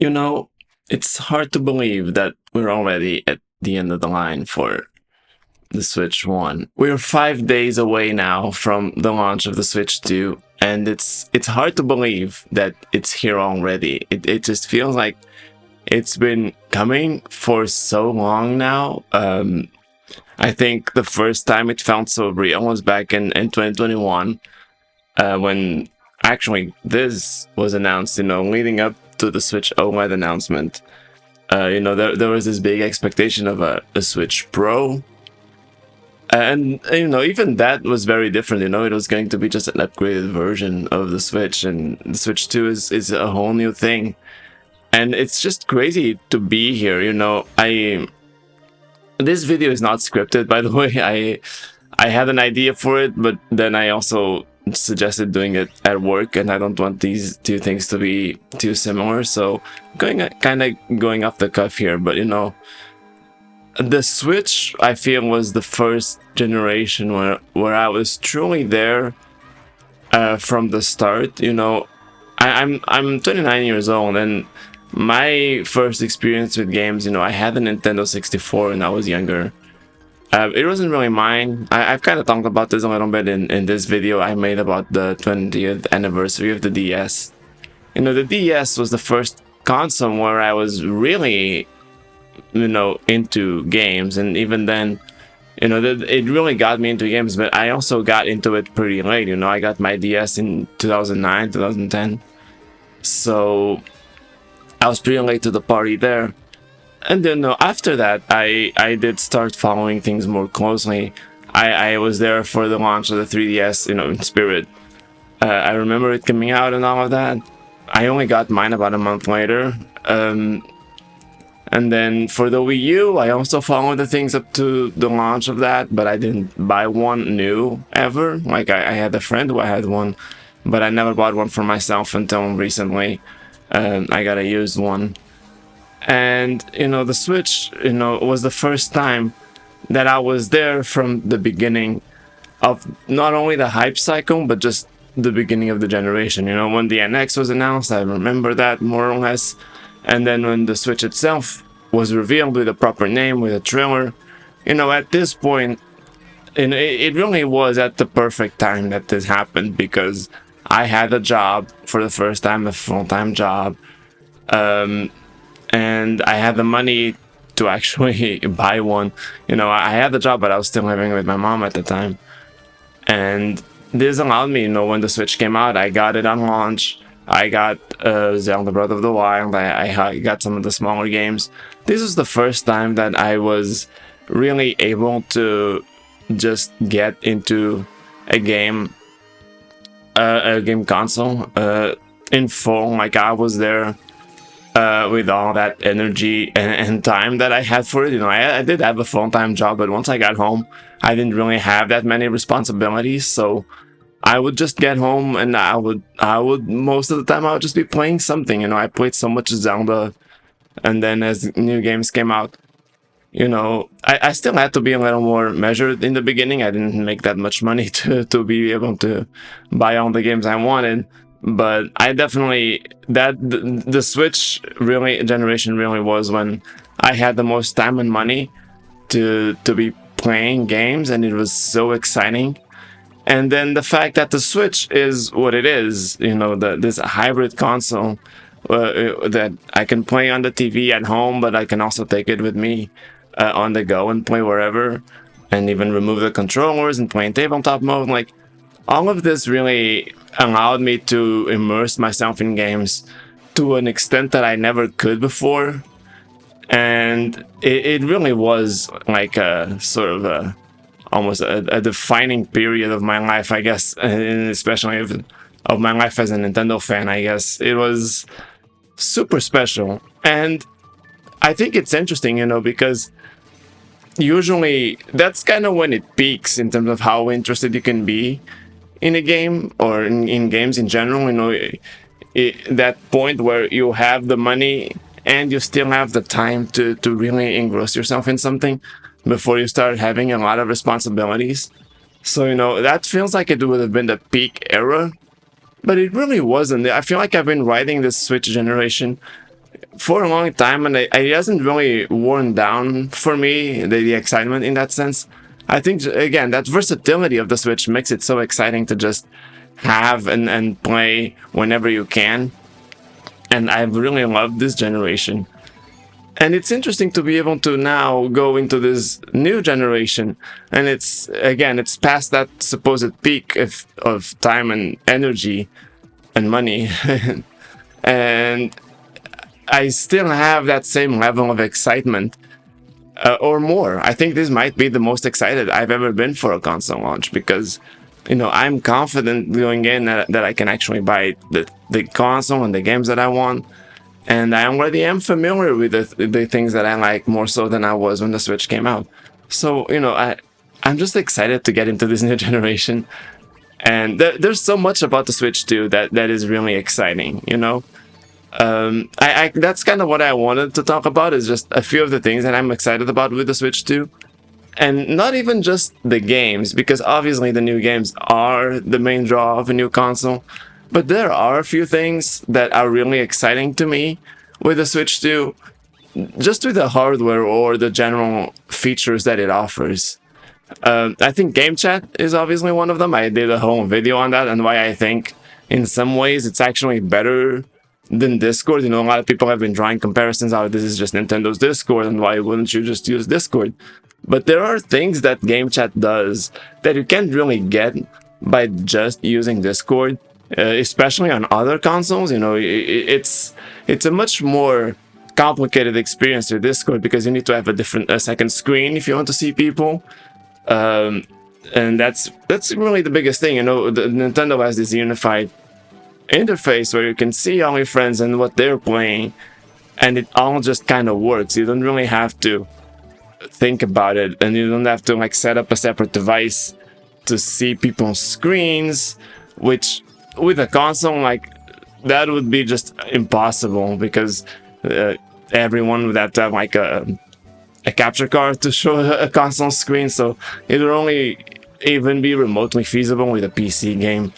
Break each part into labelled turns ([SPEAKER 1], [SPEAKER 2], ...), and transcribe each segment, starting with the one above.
[SPEAKER 1] You know, it's hard to believe that we're already at the end of the line for the Switch 1. We're 5 days away now from the launch of the Switch 2, and it's hard to believe that it's here already. It just feels like it's been coming for so long now. I think the first time it felt so real was back in 2021, when actually this was announced, leading up to the Switch OLED announcement. There was this big expectation of a Switch Pro. And, even that was very different. It was going to be just an upgraded version of the Switch, and the Switch 2 is a whole new thing. And it's just crazy to be here. This video is not scripted, by the way. I had an idea for it, but then I also suggested doing it at work, and I don't want these two things to be too similar. So kind of going off the cuff here, but the Switch, I feel, was the first generation where I was truly there from the start. I'm 29 years old, and my first experience with games, I had a Nintendo 64 when I was younger. It wasn't really mine. I've kind of talked about this a little bit in this video I made about the 20th anniversary of the DS. The DS was the first console where I was really, into games, and even then, it really got me into games, but I also got into it pretty late. I got my DS in 2009, 2010. So I was pretty late to the party there. And then after that, I did start following things more closely. I was there for the launch of the 3DS, in spirit. I remember it coming out and all of that. I only got mine about a month later. And then for the Wii U, I also followed the things up to the launch of that, but I didn't buy one new ever. Like, I had a friend who had one, but I never bought one for myself until recently. I got a used one. And, the Switch, was the first time that I was there from the beginning of not only the hype cycle, but just the beginning of the generation. When the NX was announced, I remember that more or less. And then when the Switch itself was revealed with a proper name, with a trailer, at this point, it really was at the perfect time that this happened, because I had a job for the first time, a full-time job. And I had the money to actually buy one. I had the job, but I was still living with my mom at the time. And this allowed me, when the Switch came out, I got it on launch. I got Zelda Breath of the Wild. I got some of the smaller games. This was the first time that I was really able to just get into a game console in full. Like, I was there with all that energy and time that I had for it. I did have a full-time job, but once I got home, I didn't really have that many responsibilities. So I would just get home, and I would most of the time I would just be playing something. I played so much Zelda, and then as new games came out, I still had to be a little more measured in the beginning. I didn't make that much money to be able to buy all the games I wanted. But I definitely, the Switch generation really was when I had the most time and money to be playing games, and it was so exciting. And then the fact that the Switch is what it is, this hybrid console that I can play on the TV at home, but I can also take it with me on the go and play wherever, and even remove the controllers and play in tabletop mode. Like, all of this really allowed me to immerse myself in games to an extent that I never could before. And it really was like a sort of almost a defining period of my life, I guess, and especially of my life as a Nintendo fan. I guess it was super special. And I think it's interesting, because usually that's kind of when it peaks in terms of how interested you can be in a game, or in games in general. That point where you have the money and you still have the time to really engross yourself in something before you start having a lot of responsibilities. So, that feels like it would have been the peak era, but it really wasn't. I feel like I've been riding this Switch generation for a long time, and it hasn't really worn down for me, the excitement in that sense. I think, again, that versatility of the Switch makes it so exciting to just have and play whenever you can. And I've really loved this generation. And it's interesting to be able to now go into this new generation, and it's, again, it's past that supposed peak of time and energy and money. And I still have that same level of excitement, or more. I think this might be the most excited I've ever been for a console launch, because, I'm confident going in that I can actually buy the console and the games that I want. And I already am familiar with the things that I like more so than I was when the Switch came out. So, I'm just excited to get into this new generation. And there's so much about the Switch too that is really exciting. I that's kind of what I wanted to talk about, is just a few of the things that I'm excited about with the Switch 2. And not even just the games, because obviously the new games are the main draw of a new console, but there are a few things that are really exciting to me with the Switch 2, just with the hardware or the general features that it offers. I think Game Chat is obviously one of them. I did a whole video on that and why I think in some ways it's actually better than Discord. A lot of people have been drawing comparisons out. This is just Nintendo's Discord, and why wouldn't you just use Discord? But there are things that Game Chat does that you can't really get by just using Discord, especially on other consoles. It's a much more complicated experience with Discord, because you need to have a second screen if you want to see people. And that's really the biggest thing. Nintendo has this unified interface where you can see all your friends and what they're playing, and it all just kind of works. You don't really have to think about it, and you don't have to set up a separate device to see people's screens, which with a console that would be just impossible, because everyone would have to have a capture card to show a console screen, so it would only even be remotely feasible with a PC game.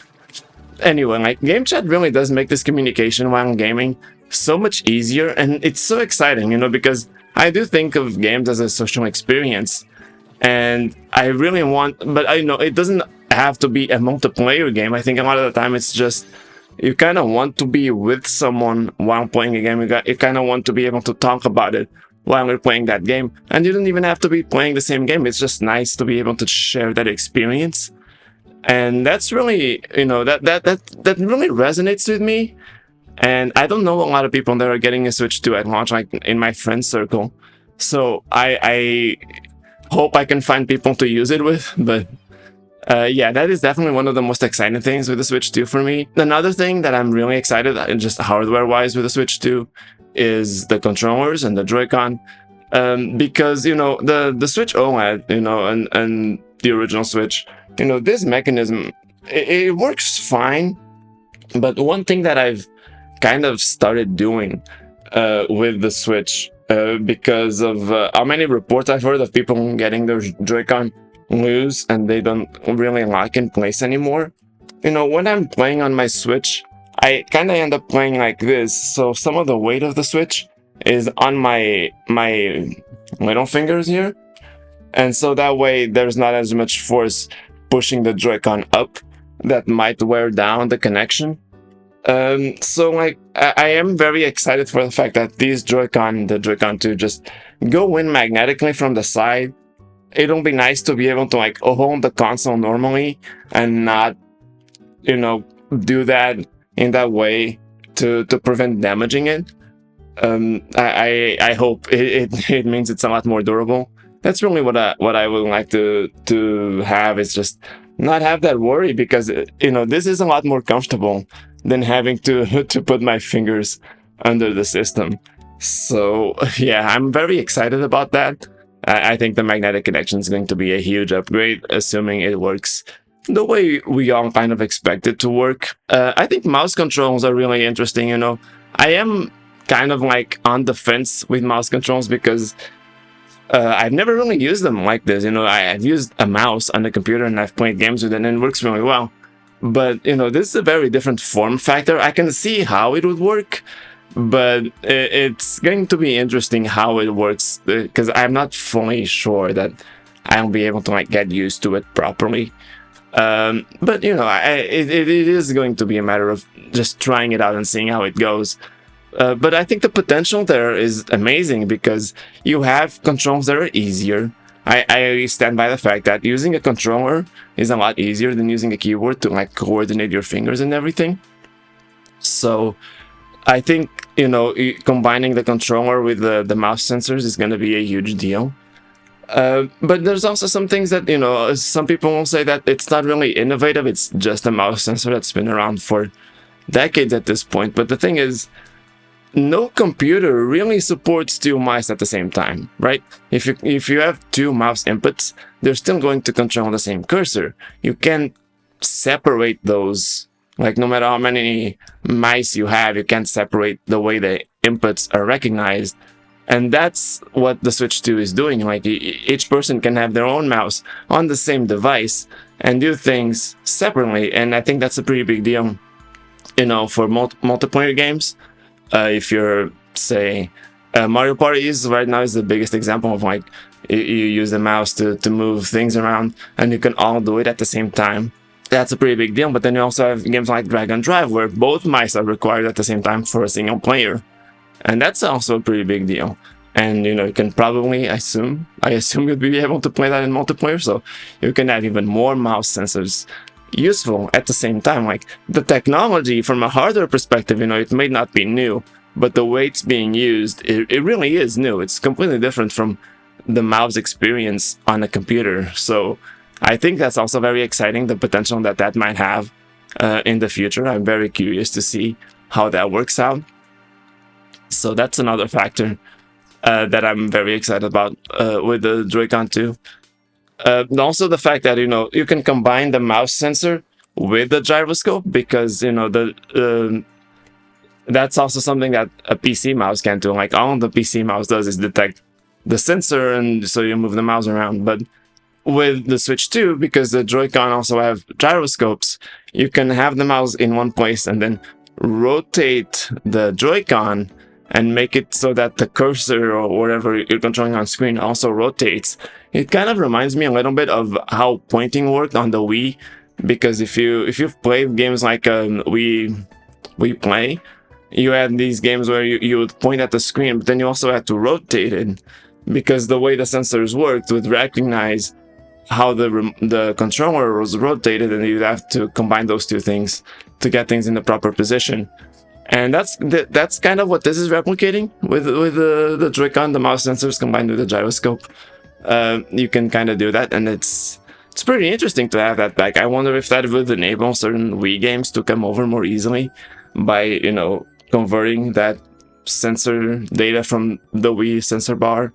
[SPEAKER 1] Anyway, Game Chat really does make this communication while gaming so much easier, and it's so exciting, because I do think of games as a social experience, and I really want, but I know it doesn't have to be a multiplayer game. I think a lot of the time it's just, you kind of want to be with someone while playing a game. You kind of want to be able to talk about it while you're playing that game, and you don't even have to be playing the same game. It's just nice to be able to share that experience. And that's really, that really resonates with me. And I don't know a lot of people that are getting a Switch 2 at launch, in my friend circle. So I hope I can find people to use it with. But yeah, that is definitely one of the most exciting things with the Switch 2 for me. Another thing that I'm really excited, just hardware-wise, with the Switch 2 is the controllers and the Joy-Con. Because, the Switch OLED, and the original Switch, this mechanism, it works fine. But one thing that I've kind of started doing with the Switch, because of how many reports I've heard of people getting their Joy-Con loose and they don't really lock in place anymore. When I'm playing on my Switch, I kind of end up playing like this. So some of the weight of the Switch is on my little fingers here. And so that way there's not as much force pushing the Joy-Con up that might wear down the connection. So I am very excited for the fact that the Joy-Con 2 just go in magnetically from the side. It'll be nice to be able to hold the console normally and not, do that in that way to prevent damaging it. I hope it means it's a lot more durable. That's really what I would like to have, is just not have that worry, because this is a lot more comfortable than having to put my fingers under the system. So yeah, I'm very excited about that. I think the magnetic connection is going to be a huge upgrade, assuming it works the way we all kind of expect it to work. I think mouse controls are really interesting. I am kind of on the fence with mouse controls, because I've never really used them like this. I've used a mouse on the computer and I've played games with it and it works really well. But, this is a very different form factor. I can see how it would work, but it's going to be interesting how it works because I'm not fully sure that I'll be able to like get used to it properly. But you know, it is going to be a matter of just trying it out and seeing how it goes. But I think the potential there is amazing because you have controls that are easier. I stand by the fact that using a controller is a lot easier than using a keyboard to like coordinate your fingers and everything. So I think, you know, combining the controller with the mouse sensors is going to be a huge deal. But there's also some things that, you know, some people will say that it's not really innovative. It's just a mouse sensor that's been around for decades at this point. But the thing is, no computer really supports two mice at the same time, right? If you have two mouse inputs, they're still going to control the same cursor. You can't separate those. Like, no matter how many mice you have, you can't separate the way the inputs are recognized. And that's what the Switch 2 is doing. Like, each person can have their own mouse on the same device and do things separately. And I think that's a pretty big deal, you know, for multiplayer games. If you're, say, Mario Party is right now is the biggest example of like you use the mouse to move things around and you can all do it at the same time. That's a pretty big deal. But then you also have games like Dragon Drive where both mice are required at the same time for a single player, and that's also a pretty big deal. And you know, you can probably I assume you'd be able to play that in multiplayer, so you can have even more mouse sensors useful at the same time. Like, the technology from a hardware perspective, you know, it may not be new, but the way it's being used, it really is new. It's completely different from the mouse experience on a computer. So I think that's also very exciting, the potential that that might have in the future. I'm very curious to see how that works out. So that's another factor that I'm very excited about with the Joy-Con 2. Also the fact that, you know, you can combine the mouse sensor with the gyroscope, because, you know, that's also something that a PC mouse can't do. Like, all the PC mouse does is detect the sensor, and so you move the mouse around. But with the Switch 2, because the Joy-Con also have gyroscopes, you can have the mouse in one place and then rotate the Joy-Con and make it so that the cursor or whatever you're controlling on screen also rotates. It kind of reminds me a little bit of how pointing worked on the Wii, because if you've played games like Wii Play, you had these games where you would point at the screen, but then you also had to rotate it, because the way the sensors worked would recognize how the controller was rotated, and you'd have to combine those two things to get things in the proper position. And that's kind of what this is replicating with the Joy-Con, the mouse sensors combined with the gyroscope. You can kind of do that, and it's pretty interesting to have that back. I wonder if that would enable certain Wii games to come over more easily by, you know, converting that sensor data from the Wii sensor bar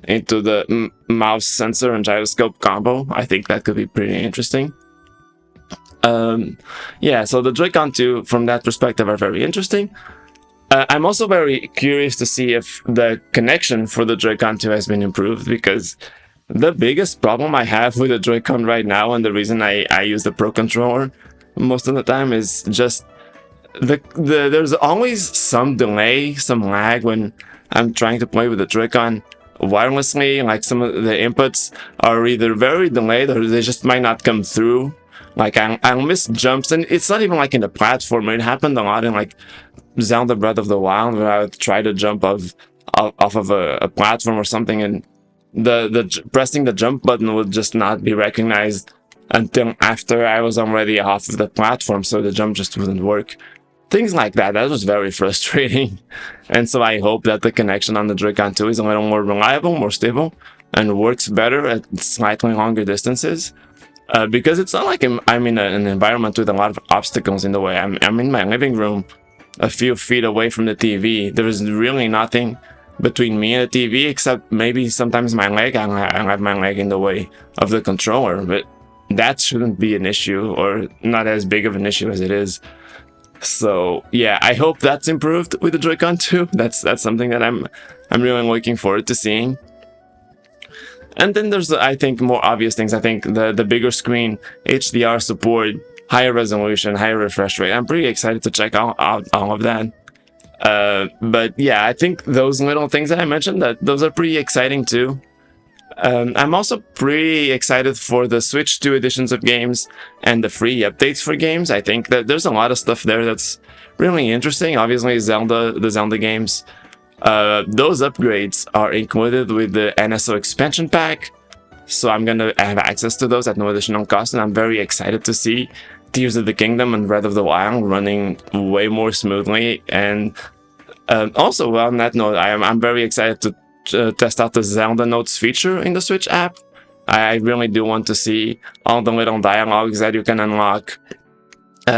[SPEAKER 1] into the mouse sensor and gyroscope combo. I think that could be pretty interesting. Yeah, so the Joy-Con 2 from that perspective are very interesting. I'm also very curious to see if the connection for the Joy-Con 2 has been improved, because the biggest problem I have with the Joy-Con right now, and the reason I use the Pro Controller most of the time, is just there's always some delay, some lag when I'm trying to play with the Joy-Con wirelessly. Like, some of the inputs are either very delayed or they just might not come through. Like, I'll miss jumps, and it's not even like in the platform. It happened a lot in like Zelda Breath of the Wild, where I would try to jump off of a platform or something, and pressing the jump button would just not be recognized until after I was already off of the platform, so the jump just wouldn't work. Things like that. That was very frustrating. And so I hope that the connection on the Joy-Con 2 is a little more reliable, more stable, and works better at slightly longer distances. Because it's not like I'm in an environment with a lot of obstacles in the way. I'm in my living room, a few feet away from the TV. There is really nothing between me and the TV, except maybe sometimes my leg. I have my leg in the way of the controller, but that shouldn't be an issue, or not as big of an issue as it is. So yeah, I hope that's improved with the Joy-Con 2. That's something that I'm really looking forward to seeing. And then there's, I think, more obvious things. I think the bigger screen, HDR support, higher resolution, higher refresh rate. I'm pretty excited to check out all of that. But yeah, I think those little things that I mentioned, that those are pretty exciting too. I'm also pretty excited for the Switch 2 editions of games and the free updates for games. I think that there's a lot of stuff there that's really interesting. Obviously, the Zelda games, those upgrades are included with the NSO expansion pack, so I'm gonna have access to those at no additional cost, and I'm very excited to see Tears of the Kingdom and Breath of the Wild running way more smoothly. And also, well, on that note, I'm very excited to test out the Zelda Notes feature in the Switch app. I really do want to see all the little dialogues that you can unlock,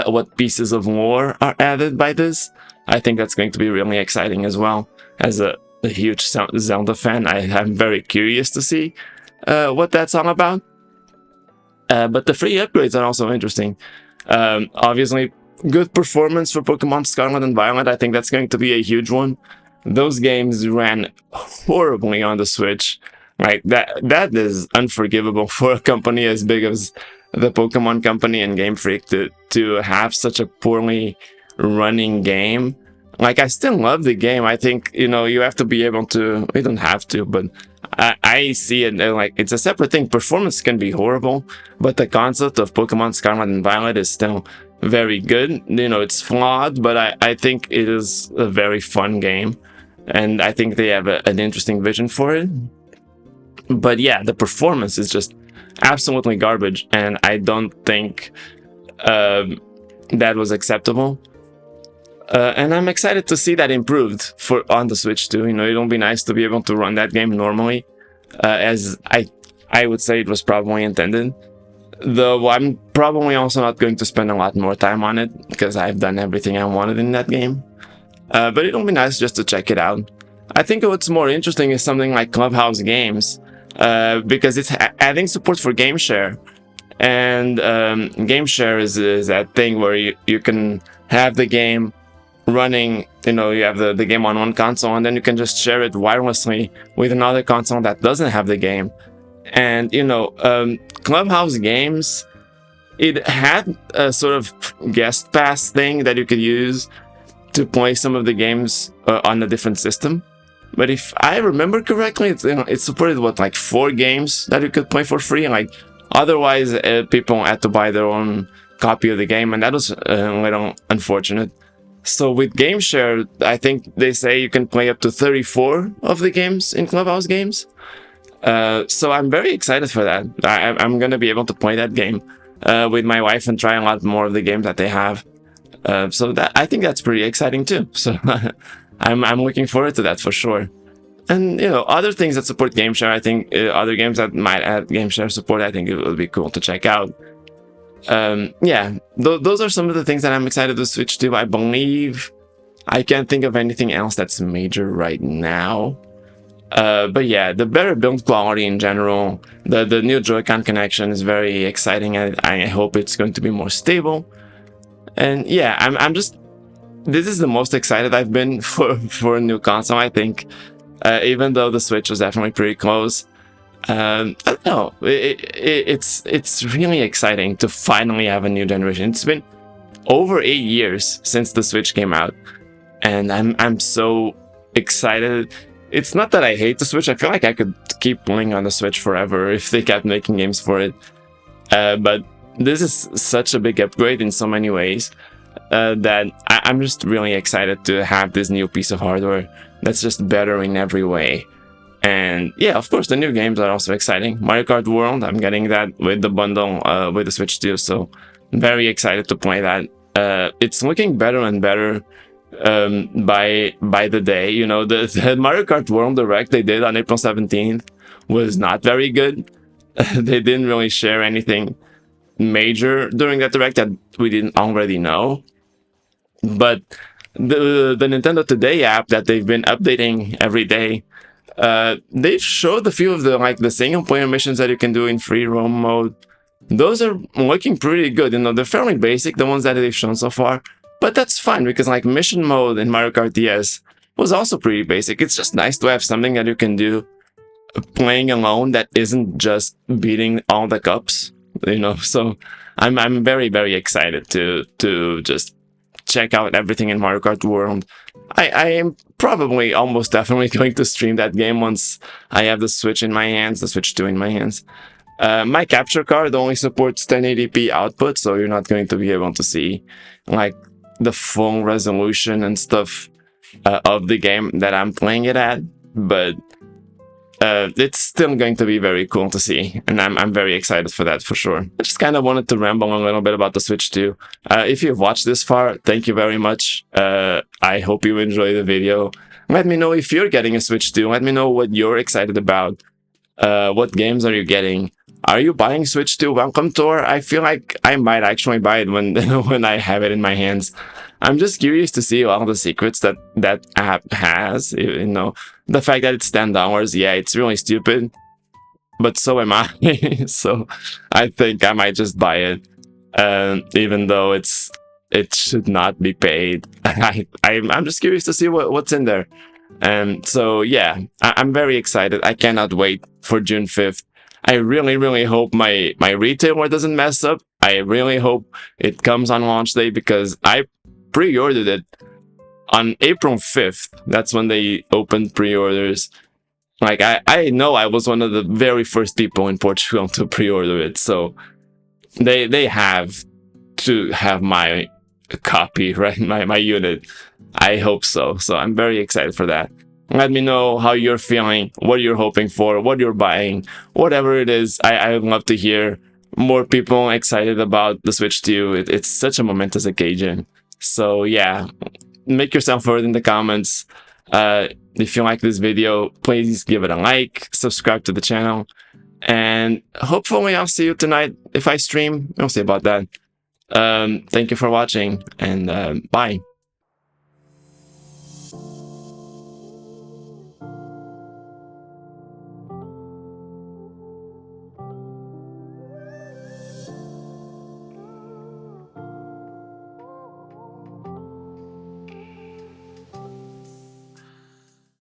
[SPEAKER 1] what pieces of lore are added by this. I think that's going to be really exciting as well. As a huge Zelda fan, I'm very curious to see what that's all about. But the free upgrades are also interesting. Obviously, good performance for Pokemon Scarlet and Violet. I think that's going to be a huge one. Those games ran horribly on the Switch. Like that is unforgivable for a company as big as the Pokemon Company and Game Freak to have such a poorly running game. Like, I still love the game. I think, you have to be able to, you don't have to, but I see it like it's a separate thing. Performance can be horrible, but the concept of Pokemon Scarlet and Violet is still very good. It's flawed, but I think it is a very fun game, and I think they have an interesting vision for it. But yeah, the performance is just absolutely garbage, and I don't think that was acceptable. And I'm excited to see that improved on the Switch too. It'll be nice to be able to run that game normally, as I would say it was probably intended. Though I'm probably also not going to spend a lot more time on it because I've done everything I wanted in that game. But it'll be nice just to check it out. I think what's more interesting is something like Clubhouse Games, because it's adding support for GameShare. And GameShare is that thing where you can have the game running, you have the game on one console, and then you can just share it wirelessly with another console that doesn't have the game. And Clubhouse Games, it had a sort of guest pass thing that you could use to play some of the games on a different system. But if I remember correctly, it supported like 4 games that you could play for free. Like, otherwise, people had to buy their own copy of the game, and that was a little unfortunate. So with GameShare, I think they say you can play up to 34 of the games in Clubhouse Games. So I'm very excited for that. I'm going to be able to play that game with my wife and try a lot more of the games that they have. So I think that's pretty exciting too. So I'm looking forward to that for sure. And other things that support GameShare, I think other games that might add GameShare support, I think it would be cool to check out. Yeah, those are some of the things that I'm excited to switch to. I believe I can't think of anything else that's major right now. But yeah, the better build quality in general, the new Joy-Con connection is very exciting. I hope it's going to be more stable. And yeah, I'm just, this is the most excited I've been for a new console, I think. Even though the Switch was definitely pretty close. I don't know. It's really exciting to finally have a new generation. It's been over 8 years since the Switch came out, and I'm so excited. It's not that I hate the Switch. I feel like I could keep playing on the Switch forever if they kept making games for it. But this is such a big upgrade in so many ways that I'm just really excited to have this new piece of hardware that's just better in every way. And yeah, of course, the new games are also exciting. Mario Kart World, I'm getting that with the bundle with the Switch too, so I'm very excited to play that. It's looking better and better by the day. The Mario Kart World Direct they did on April 17th was not very good. They didn't really share anything major during that Direct that we didn't already know. But the Nintendo Today app that they've been updating every day, they showed a few of the single player missions that you can do in free roam mode. Those are looking pretty good. They're fairly basic, the ones that they've shown so far, but that's fine because mission mode in Mario Kart DS was also pretty basic. It's just nice to have something that you can do playing alone that isn't just beating all the cups. So I'm very, very excited to just check out everything in Mario Kart World. I am probably almost definitely going to stream that game once I have the Switch in my hands, the Switch 2 in my hands. My capture card only supports 1080p output, so you're not going to be able to see like the full resolution and stuff of the game that I'm playing it at, but it's still going to be very cool to see, and I'm very excited for that for sure. I just kind of wanted to ramble a little bit about the Switch 2. If you've watched this far, thank you very much. I hope you enjoy the video. Let me know if you're getting a Switch 2. Let me know what you're excited about. What games are you getting? Are you buying Switch 2 Welcome Tour? I feel like I might actually buy it when when I have it in my hands. I'm just curious to see all the secrets that that app has. You know, the fact that it's $10, yeah, it's really stupid. But so am I. So I think I might just buy it, even though it should not be paid. I'm just curious to see what's in there. And so yeah, I'm very excited. I cannot wait for June 5th. I really hope my retailer doesn't mess up. I really hope it comes on launch day, because I pre-ordered it on April 5th. That's when they opened pre-orders. Like I know I was one of the very first people in Portugal to pre-order it, so they have to have my copy, right? My unit. I hope so. So I'm very excited for that. Let me know how you're feeling, what you're hoping for, what you're buying, whatever it is. I would love to hear more people excited about the Switch 2. It's such a momentous occasion. So yeah, make yourself heard in the comments. If you like this video, please give it a like, subscribe to the channel, and hopefully I'll see you tonight if I stream. We'll see about that. Thank you for watching, and bye.